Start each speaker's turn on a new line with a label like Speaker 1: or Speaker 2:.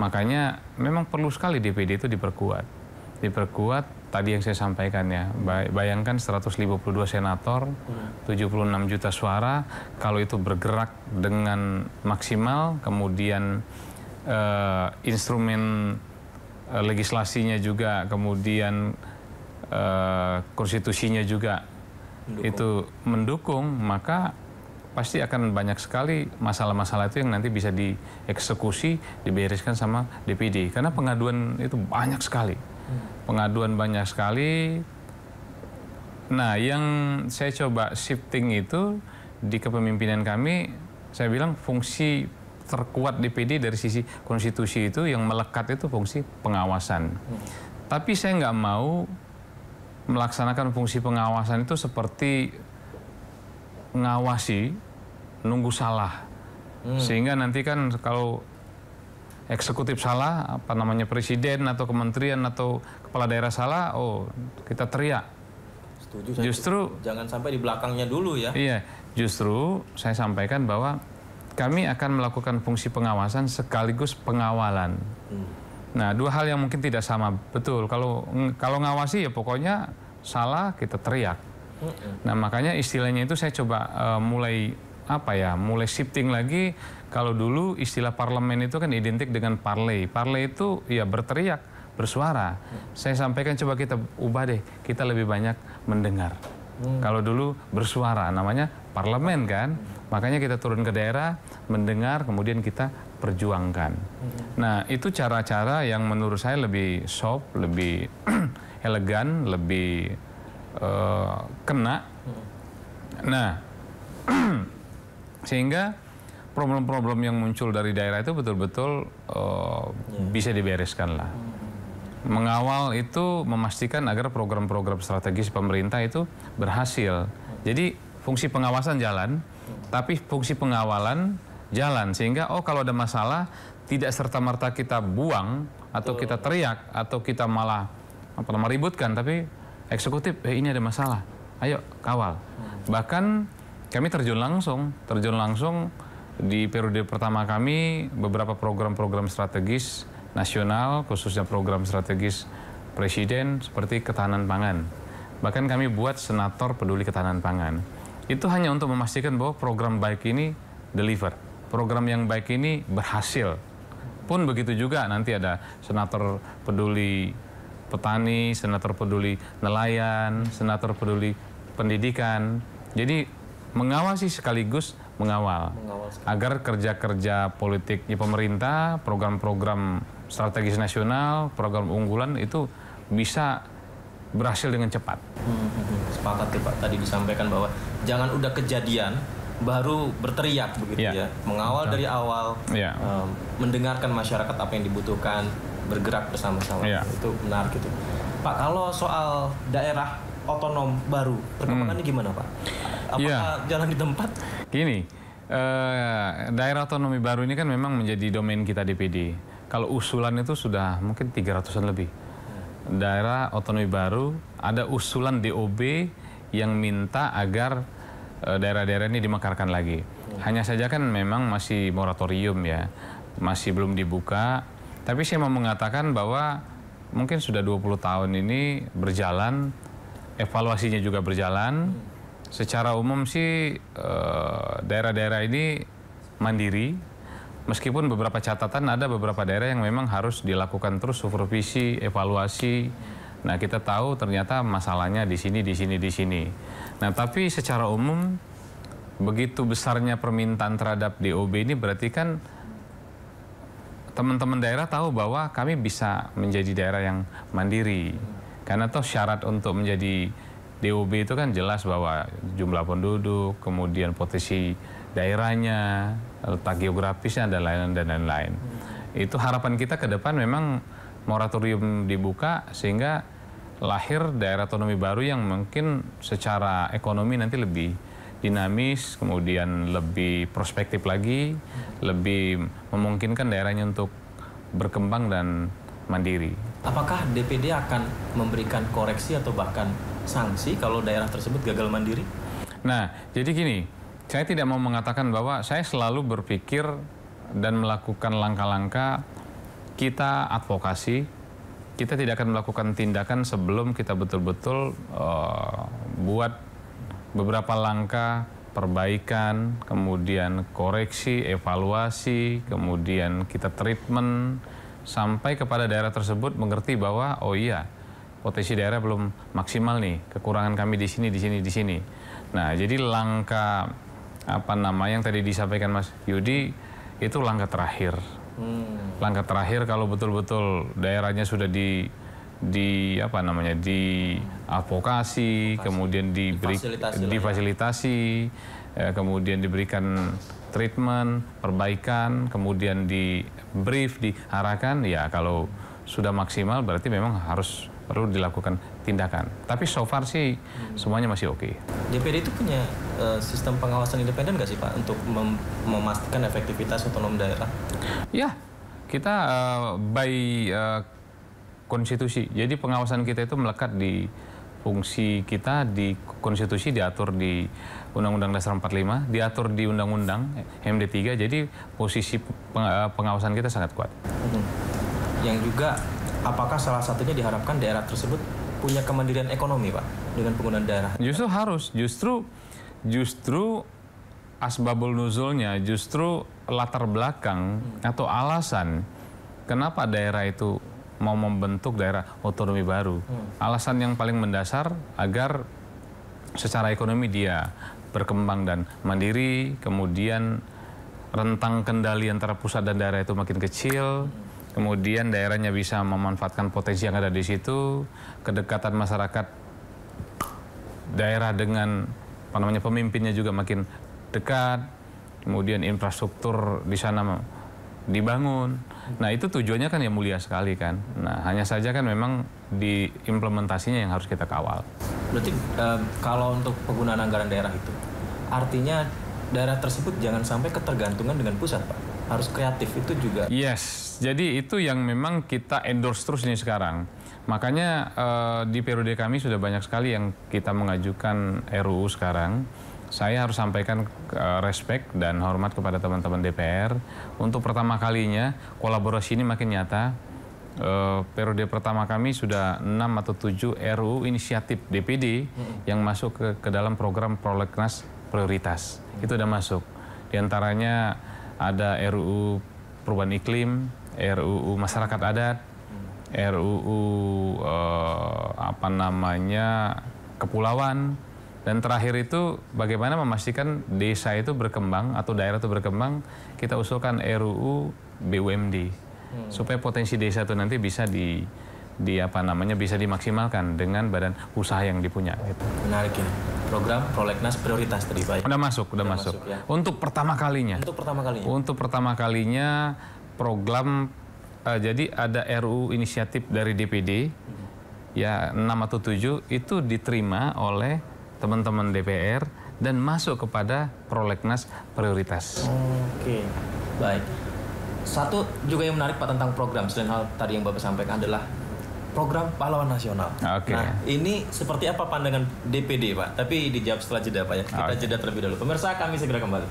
Speaker 1: Makanya memang perlu sekali DPD itu diperkuat. Diperkuat tadi yang saya sampaikan ya. Bayangkan 152 senator, 76 juta suara, kalau itu bergerak dengan maksimal, kemudian instrumen legislasinya juga, kemudian konstitusinya juga itu mendukung, maka pasti akan banyak sekali masalah-masalah itu yang nanti bisa dieksekusi, dibereskan sama DPD. Karena pengaduan itu banyak sekali. Pengaduan banyak sekali. Nah, yang saya coba shifting itu di kepemimpinan kami, saya bilang fungsi terkuat DPD dari sisi konstitusi itu yang melekat itu fungsi pengawasan. Tapi saya nggak mau melaksanakan fungsi pengawasan itu seperti ngawasi, nunggu salah. Sehingga nanti kan kalau eksekutif salah, apa namanya presiden atau kementerian atau kepala daerah salah, oh kita teriak.
Speaker 2: Setuju,
Speaker 1: justru
Speaker 2: jangan sampai di belakangnya dulu ya.
Speaker 1: Iya, justru saya sampaikan bahwa kami akan melakukan fungsi pengawasan sekaligus pengawalan. Nah, dua hal yang mungkin tidak sama. Betul, kalau ngawasi ya pokoknya salah kita teriak. Nah, makanya istilahnya itu saya coba mulai shifting lagi. Kalau dulu istilah parlemen itu kan identik dengan parley. Parley itu ya berteriak, bersuara. Saya sampaikan coba kita ubah deh, kita lebih banyak mendengar. Kalau dulu bersuara, namanya parlemen kan. Makanya kita turun ke daerah, mendengar, kemudian kita perjuangkan. Nah, itu cara-cara yang menurut saya lebih soft, lebih elegan, lebih kena. Nah, sehingga problem-problem yang muncul dari daerah itu betul-betul bisa dibereskan lah. Mengawal itu memastikan agar program-program strategis pemerintah itu berhasil. Jadi fungsi pengawasan jalan, tapi fungsi pengawalan jalan. Sehingga kalau ada masalah tidak serta-merta kita buang atau kita teriak atau kita malah ributkan, tapi eksekutif ini ada masalah, ayo kawal. Bahkan kami terjun langsung di periode pertama kami beberapa program-program strategis nasional, khususnya program strategis presiden seperti ketahanan pangan. Bahkan kami buat senator peduli ketahanan pangan. Itu hanya untuk memastikan bahwa program baik ini deliver, program yang baik ini berhasil. Pun begitu juga nanti ada senator peduli petani, senator peduli nelayan, senator peduli pendidikan. Jadi mengawasi sekaligus mengawal. Agar kerja-kerja politiknya pemerintah, program-program strategis nasional, program unggulan itu bisa berhasil dengan cepat.
Speaker 2: Sepakat ya Pak, tadi disampaikan bahwa jangan udah kejadian baru berteriak begitu ya. Mengawal dari awal, mendengarkan masyarakat apa yang dibutuhkan, bergerak bersama-sama. Itu benar gitu. Pak, kalau soal daerah otonom baru, perkembangannya gimana Pak? Apakah jalan di tempat?
Speaker 1: Gini, daerah otonomi baru ini kan memang menjadi domain kita DPD. Kalau usulan itu sudah mungkin 300-an lebih. Daerah otonomi baru, ada usulan DOB yang minta agar daerah-daerah ini dimekarkan lagi. Hanya saja kan memang masih moratorium ya, masih belum dibuka. Tapi saya mau mengatakan bahwa mungkin sudah 20 tahun ini berjalan, evaluasinya juga berjalan. Secara umum sih daerah-daerah ini mandiri. Meskipun beberapa catatan ada beberapa daerah yang memang harus dilakukan terus supervisi, evaluasi. Nah, kita tahu ternyata masalahnya di sini, di sini, di sini. Nah, tapi secara umum begitu besarnya permintaan terhadap DOB ini berarti kan teman-teman daerah tahu bahwa kami bisa menjadi daerah yang mandiri. Karena toh syarat untuk menjadi DOB itu kan jelas bahwa jumlah penduduk, kemudian potensi daerahnya, letak geografisnya, dan lain-lain. Itu harapan kita ke depan memang moratorium dibuka sehingga lahir daerah otonomi baru yang mungkin secara ekonomi nanti lebih dinamis, kemudian lebih prospektif lagi, lebih memungkinkan daerahnya untuk berkembang dan mandiri.
Speaker 2: Apakah DPD akan memberikan koreksi atau bahkan sanksi kalau daerah tersebut gagal mandiri?
Speaker 1: Nah, jadi gini, saya tidak mau mengatakan bahwa saya selalu berpikir dan melakukan langkah-langkah kita advokasi, kita tidak akan melakukan tindakan sebelum kita betul-betul buat beberapa langkah perbaikan, kemudian koreksi, evaluasi, kemudian kita treatment, sampai kepada daerah tersebut mengerti bahwa oh iya, potensi daerah belum maksimal nih, kekurangan kami di sini, di sini, di sini. Nah, jadi langkah yang tadi disampaikan Mas Yudi itu langkah terakhir. Langkah terakhir kalau betul-betul daerahnya sudah diadvokasi, kemudian difasilitasi, kemudian diberikan treatment, perbaikan, kemudian di brief, diarahkan, ya kalau sudah maksimal berarti memang harus perlu dilakukan tindakan. Tapi so far sih semuanya masih oke.
Speaker 2: DPD itu punya sistem pengawasan independen nggak sih Pak untuk memastikan efektivitas otonom daerah?
Speaker 1: Ya, kita by konstitusi. Jadi pengawasan kita itu melekat di fungsi kita di konstitusi, diatur di Undang-Undang Dasar 45, diatur di Undang-Undang MD 3. Jadi posisi pengawasan kita sangat kuat.
Speaker 2: Yang juga apakah salah satunya diharapkan daerah tersebut punya kemandirian ekonomi Pak dengan penggunaan daerah?
Speaker 1: Justru harus, justru asbabul nuzulnya, justru latar belakang atau alasan kenapa daerah itu mau membentuk daerah otonomi baru. Alasan yang paling mendasar agar secara ekonomi dia berkembang dan mandiri, kemudian rentang kendali antara pusat dan daerah itu makin kecil, kemudian daerahnya bisa memanfaatkan potensi yang ada di situ, kedekatan masyarakat daerah dengan pemimpinnya juga makin dekat, kemudian infrastruktur di sana dibangun. Nah, itu tujuannya kan ya mulia sekali kan. Nah, hanya saja kan memang di implementasinya yang harus kita kawal.
Speaker 2: Berarti kalau untuk penggunaan anggaran daerah itu, artinya daerah tersebut jangan sampai ketergantungan dengan pusat, Pak. Harus kreatif, itu juga.
Speaker 1: Yes, jadi itu yang memang kita endorse terus nih sekarang. Makanya di periode kami sudah banyak sekali yang kita mengajukan RUU sekarang. Saya harus sampaikan respect dan hormat kepada teman-teman DPR. Untuk pertama kalinya kolaborasi ini makin nyata. Periode pertama kami sudah 6 atau 7 RUU inisiatif DPD yang masuk ke dalam program prolegnas prioritas. Itu sudah masuk. Di antaranya ada RUU perubahan iklim, RUU masyarakat adat, RUU kepulauan. Dan terakhir itu bagaimana memastikan desa itu berkembang atau daerah itu berkembang, kita usulkan RUU BUMD supaya potensi desa itu nanti bisa bisa dimaksimalkan dengan badan usaha yang dipunya. Gitu.
Speaker 2: Menarik ini. Program prolegnas prioritas tadi Pak.
Speaker 1: Udah masuk. Ya. Untuk pertama kalinya. Untuk pertama kalinya program jadi ada RUU inisiatif dari DPD ya 6 atau 7 itu diterima oleh teman-teman DPR dan masuk kepada prolegnas prioritas.
Speaker 2: Oke, baik. Satu juga yang menarik Pak tentang program, selain hal tadi yang Bapak sampaikan adalah program pahlawan nasional.
Speaker 1: Oke.
Speaker 2: Nah, ini seperti apa pandangan DPD Pak? Tapi dijawab setelah jeda Pak ya. Kita jeda terlebih dahulu. Pemirsa, kami segera kembali.